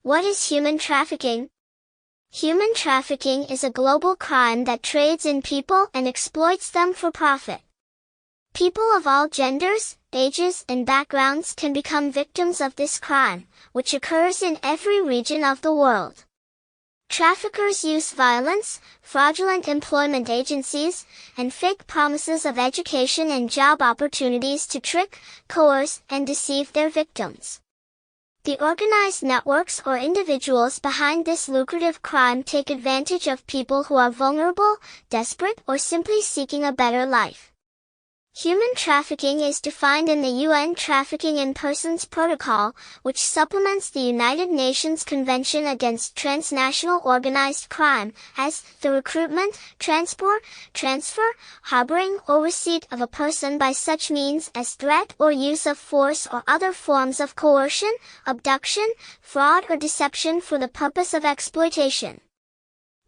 What is human trafficking? Human trafficking is a global crime that trades in people and exploits them for profit. People of all genders, ages, and backgrounds can become victims of this crime, which occurs in every region of the world. Traffickers use violence, fraudulent employment agencies, and fake promises of education and job opportunities to trick, coerce, and deceive their victims. The organized networks or individuals behind this lucrative crime take advantage of people who are vulnerable, desperate, or simply seeking a better life. Human trafficking is defined in the UN Trafficking in Persons Protocol, which supplements the United Nations Convention Against Transnational Organized Crime, as the recruitment, transport, transfer, harboring, or receipt of a person by such means as threat or use of force or other forms of coercion, abduction, fraud, or deception for the purpose of exploitation.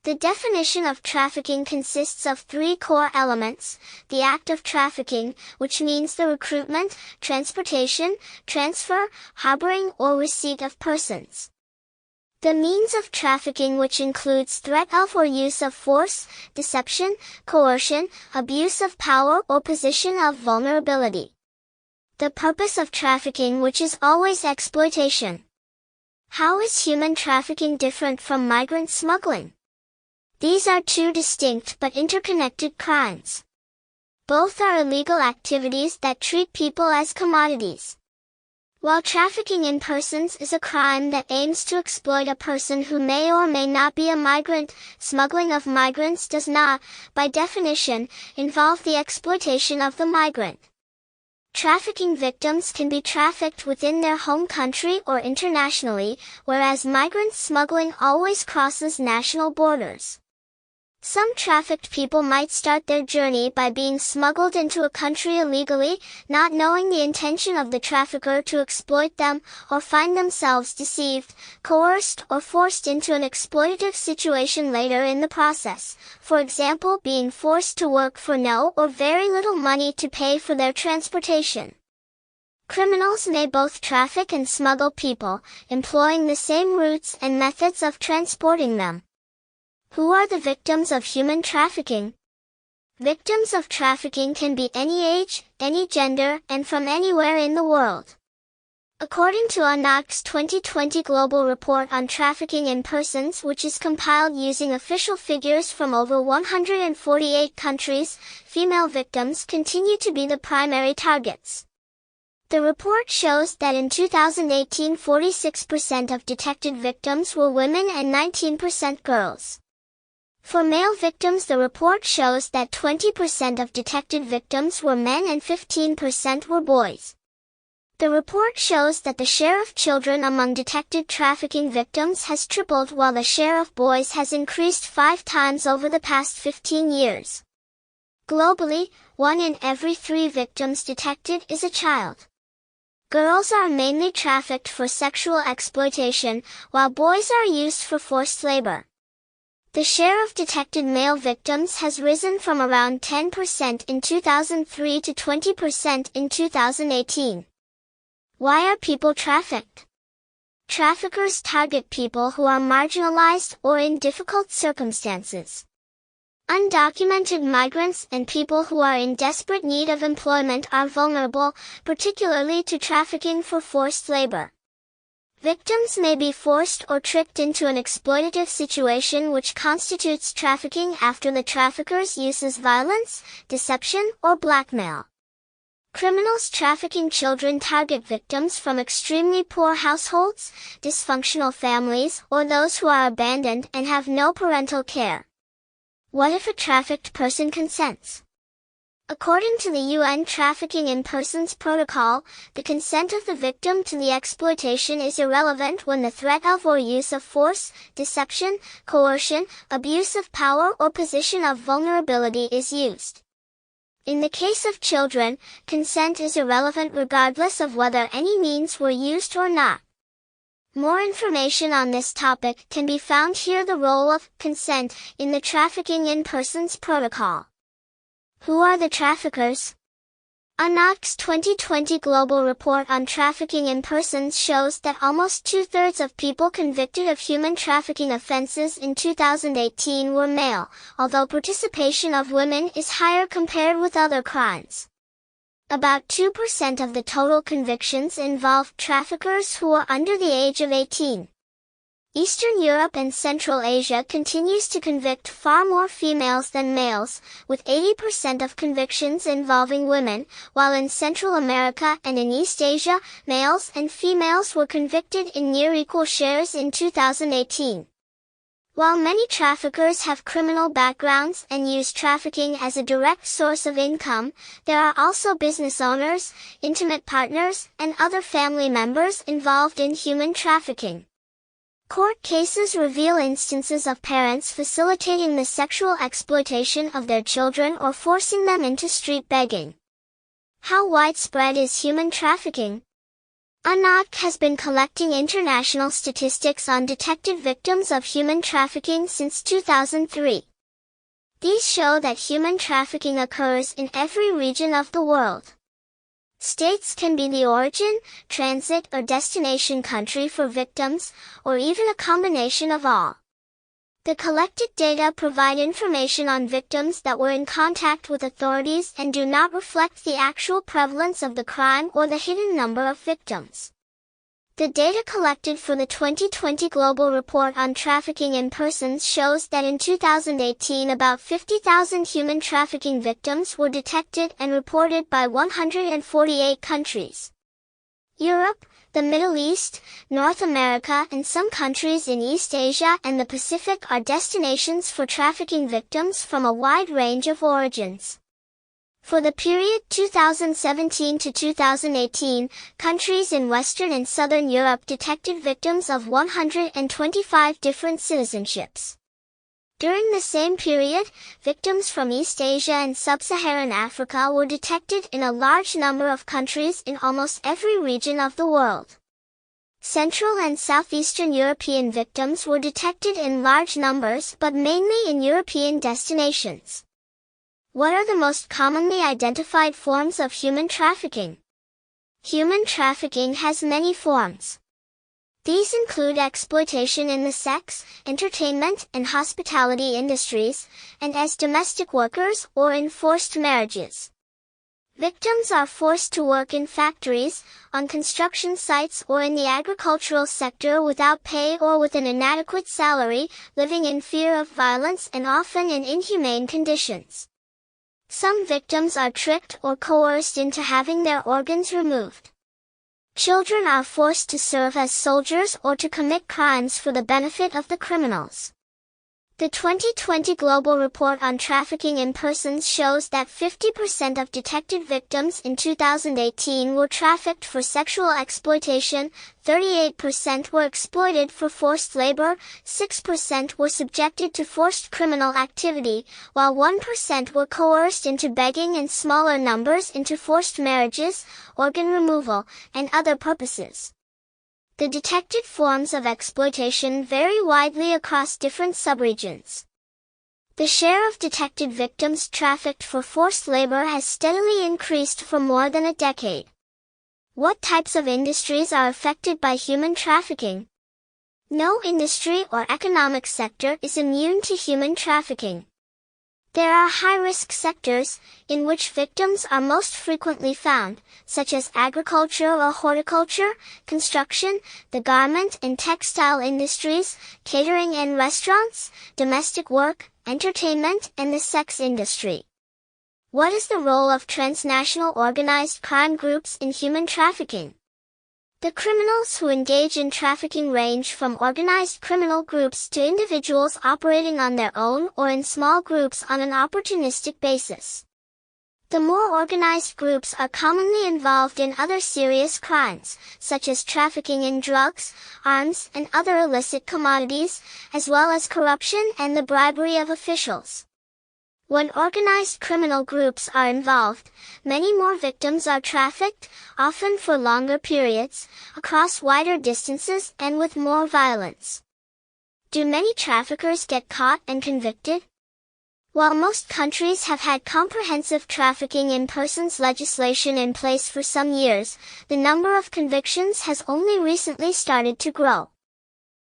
The definition of trafficking consists of three core elements: the act of trafficking, which means the recruitment, transportation, transfer, harboring, or receipt of persons. The means of trafficking, which includes threat of or use of force, deception, coercion, abuse of power, or position of vulnerability. The purpose of trafficking, which is always exploitation. How is human trafficking different from migrant smuggling? These are two distinct but interconnected crimes. Both are illegal activities that treat people as commodities. While trafficking in persons is a crime that aims to exploit a person who may or may not be a migrant, smuggling of migrants does not, by definition, involve the exploitation of the migrant. Trafficking victims can be trafficked within their home country or internationally, whereas migrant smuggling always crosses national borders. Some trafficked people might start their journey by being smuggled into a country illegally, not knowing the intention of the trafficker to exploit them, or find themselves deceived, coerced, or forced into an exploitative situation later in the process, for example being forced to work for no or very little money to pay for their transportation. Criminals may both traffic and smuggle people, employing the same routes and methods of transporting them. Who are the victims of human trafficking? Victims of trafficking can be any age, any gender, and from anywhere in the world. According to UNOC's 2020 Global Report on Trafficking in Persons, which is compiled using official figures from over 148 countries, female victims continue to be the primary targets. The report shows that in 2018 46% of detected victims were women and 19% girls. For male victims, the report shows that 20% of detected victims were men and 15% were boys. The report shows that the share of children among detected trafficking victims has tripled while the share of boys has increased 5 times over the past 15 years. Globally, 1 in every 3 victims detected is a child. Girls are mainly trafficked for sexual exploitation, while boys are used for forced labor. The share of detected male victims has risen from around 10% in 2003 to 20% in 2018. Why are people trafficked? Traffickers target people who are marginalized or in difficult circumstances. Undocumented migrants and people who are in desperate need of employment are vulnerable, particularly to trafficking for forced labor. Victims may be forced or tricked into an exploitative situation which constitutes trafficking after the traffickers uses violence, deception, or blackmail. Criminals trafficking children target victims from extremely poor households, dysfunctional families, or those who are abandoned and have no parental care. What if a trafficked person consents? According to the UN Trafficking in Persons Protocol, the consent of the victim to the exploitation is irrelevant when the threat of or use of force, deception, coercion, abuse of power, or position of vulnerability is used. In the case of children, consent is irrelevant regardless of whether any means were used or not. More information on this topic can be found here. The role of consent in the Trafficking in Persons Protocol. Who are the traffickers? UNOC's 2020 Global Report on Trafficking in Persons shows that almost two-thirds of people convicted of human trafficking offenses in 2018 were male, although participation of women is higher compared with other crimes. About 2% of the total convictions involved traffickers who are under the age of 18. Eastern Europe and Central Asia continues to convict far more females than males, with 80% of convictions involving women, while in Central America and in East Asia, males and females were convicted in near equal shares in 2018. While many traffickers have criminal backgrounds and use trafficking as a direct source of income, there are also business owners, intimate partners, and other family members involved in human trafficking. Court cases reveal instances of parents facilitating the sexual exploitation of their children or forcing them into street begging. How widespread is human trafficking? UNOC has been collecting international statistics on detected victims of human trafficking since 2003. These show that human trafficking occurs in every region of the world. States can be the origin, transit, or destination country for victims, or even a combination of all. The collected data provide information on victims that were in contact with authorities and do not reflect the actual prevalence of the crime or the hidden number of victims. The data collected for the 2020 Global Report on Trafficking in Persons shows that in 2018 about 50,000 human trafficking victims were detected and reported by 148 countries. Europe, the Middle East, North America, and some countries in East Asia and the Pacific are destinations for trafficking victims from a wide range of origins. For the period 2017 to 2018, countries in Western and Southern Europe detected victims of 125 different citizenships. During the same period, victims from East Asia and Sub-Saharan Africa were detected in a large number of countries in almost every region of the world. Central and Southeastern European victims were detected in large numbers but mainly in European destinations. What are the most commonly identified forms of human trafficking? Human trafficking has many forms. These include exploitation in the sex, entertainment, and hospitality industries, and as domestic workers or in forced marriages. Victims are forced to work in factories, on construction sites, or in the agricultural sector without pay or with an inadequate salary, living in fear of violence and often in inhumane conditions. Some victims are tricked or coerced into having their organs removed. Children are forced to serve as soldiers or to commit crimes for the benefit of the criminals. The 2020 Global Report on Trafficking in Persons shows that 50% of detected victims in 2018 were trafficked for sexual exploitation, 38% were exploited for forced labor, 6% were subjected to forced criminal activity, while 1% were coerced into begging and smaller numbers into forced marriages, organ removal, and other purposes. The detected forms of exploitation vary widely across different subregions. The share of detected victims trafficked for forced labor has steadily increased for more than a decade. What types of industries are affected by human trafficking? No industry or economic sector is immune to human trafficking. There are high-risk sectors, in which victims are most frequently found, such as agriculture or horticulture, construction, the garment and textile industries, catering and restaurants, domestic work, entertainment, and the sex industry. What is the role of transnational organized crime groups in human trafficking? The criminals who engage in trafficking range from organized criminal groups to individuals operating on their own or in small groups on an opportunistic basis. The more organized groups are commonly involved in other serious crimes, such as trafficking in drugs, arms, and other illicit commodities, as well as corruption and the bribery of officials. When organized criminal groups are involved, many more victims are trafficked, often for longer periods, across wider distances and with more violence. Do many traffickers get caught and convicted? While most countries have had comprehensive trafficking in persons legislation in place for some years, the number of convictions has only recently started to grow.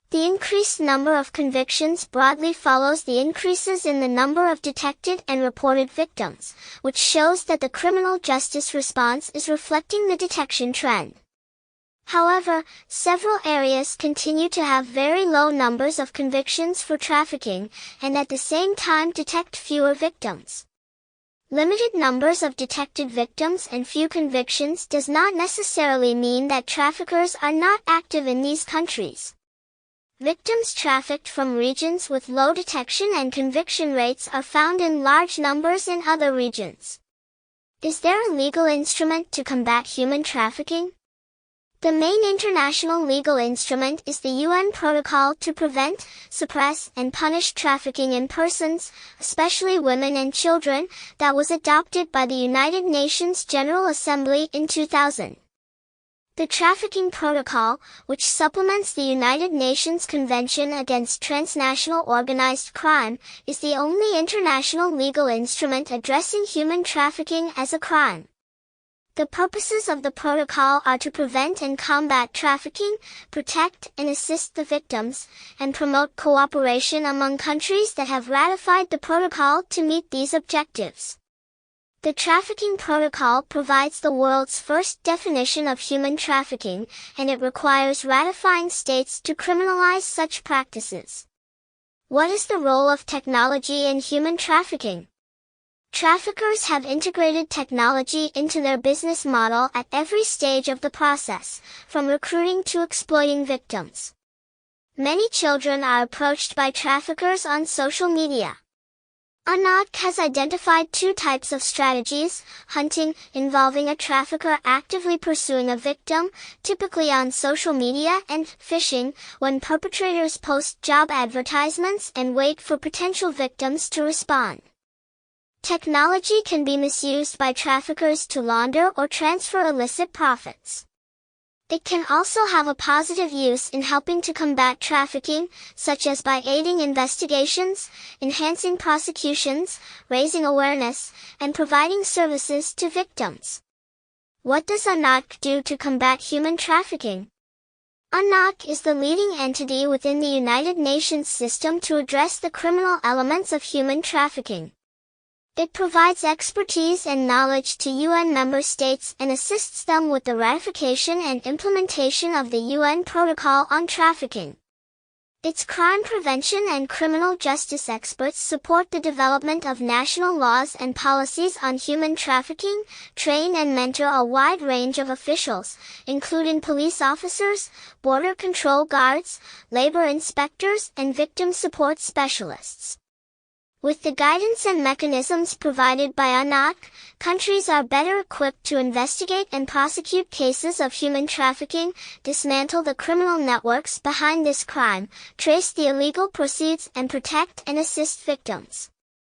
The increased number of convictions broadly follows the increases in the number of detected and reported victims, which shows that the criminal justice response is reflecting the detection trend. However, several areas continue to have very low numbers of convictions for trafficking, and at the same time detect fewer victims. Limited numbers of detected victims and few convictions does not necessarily mean that traffickers are not active in these countries. Victims trafficked from regions with low detection and conviction rates are found in large numbers in other regions. Is there a legal instrument to combat human trafficking? The main international legal instrument is the UN Protocol to Prevent, Suppress, and Punish Trafficking in Persons, especially women and children, that was adopted by the United Nations General Assembly in 2000. The Trafficking Protocol, which supplements the United Nations Convention Against Transnational Organized Crime, is the only international legal instrument addressing human trafficking as a crime. The purposes of the protocol are to prevent and combat trafficking, protect and assist the victims, and promote cooperation among countries that have ratified the protocol to meet these objectives. The Trafficking Protocol provides the world's first definition of human trafficking, and it requires ratifying states to criminalize such practices. What is the role of technology in human trafficking? Traffickers have integrated technology into their business model at every stage of the process, from recruiting to exploiting victims. Many children are approached by traffickers on social media. ANOC has identified two types of strategies: hunting, involving a trafficker actively pursuing a victim, typically on social media, and phishing, when perpetrators post job advertisements and wait for potential victims to respond. Technology can be misused by traffickers to launder or transfer illicit profits. It can also have a positive use in helping to combat trafficking, such as by aiding investigations, enhancing prosecutions, raising awareness, and providing services to victims. What does ANOC do to combat human trafficking? ANOC is the leading entity within the United Nations system to address the criminal elements of human trafficking. It provides expertise and knowledge to UN member states and assists them with the ratification and implementation of the UN Protocol on Trafficking. Its crime prevention and criminal justice experts support the development of national laws and policies on human trafficking, train and mentor a wide range of officials, including police officers, border control guards, labor inspectors, and victim support specialists. With the guidance and mechanisms provided by ANOC, countries are better equipped to investigate and prosecute cases of human trafficking, dismantle the criminal networks behind this crime, trace the illegal proceeds, and protect and assist victims.